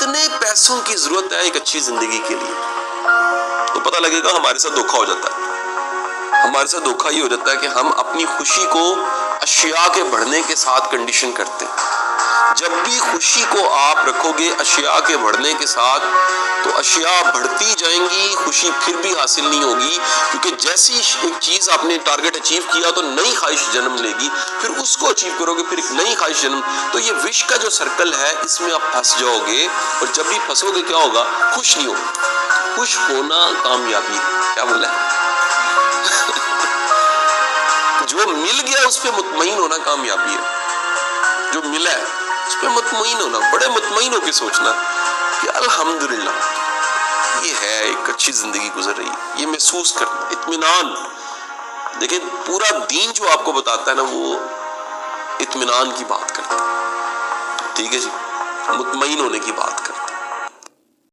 کتنے پیسوں کی ضرورت ہے ایک اچھی زندگی کے لیے، تو پتہ لگے گا ہمارے ساتھ دھوکا ہو جاتا ہے۔ ہمارے ساتھ دھوکا یہ ہو جاتا ہے کہ ہم اپنی خوشی کو اشیاء کے بڑھنے کے ساتھ کنڈیشن کرتے ہیں۔ جب بھی خوشی کو آپ رکھو گے اشیاء کے بڑھنے کے ساتھ تو اشیاء بڑھتی جائیں گی، خوشی پھر بھی حاصل نہیں ہوگی، کیونکہ جیسی ایک چیز آپ نے ٹارگٹ اچیو کیا تو نئی خواہش جنم لے گی، پھر اس کو اچیو کرو گے، پھر ایک نئی خواہش جنم، تو یہ وش کا جو سرکل ہے اس میں آپ پھنس جاؤ گے، اور جب بھی پھنسو گے کیا ہوگا؟ خوش نہیں ہوگا۔ خوش ہونا کامیابی ہے، کیا بولا ہے؟ جو مل گیا اس پہ مطمئن ہونا کامیابی ہے، جو ملا ہے اس پہ مطمئن ہونا، بڑے مطمئن ہو کے سوچنا کہ الحمدللہ یہ ہے، ایک اچھی زندگی گزر رہی ہے، یہ محسوس کرنا، اطمینان۔ دیکھیں پورا دین جو آپ کو بتاتا ہے نا وہ اطمینان کی بات کرتا ہے، ٹھیک ہے جی، مطمئن ہونے کی بات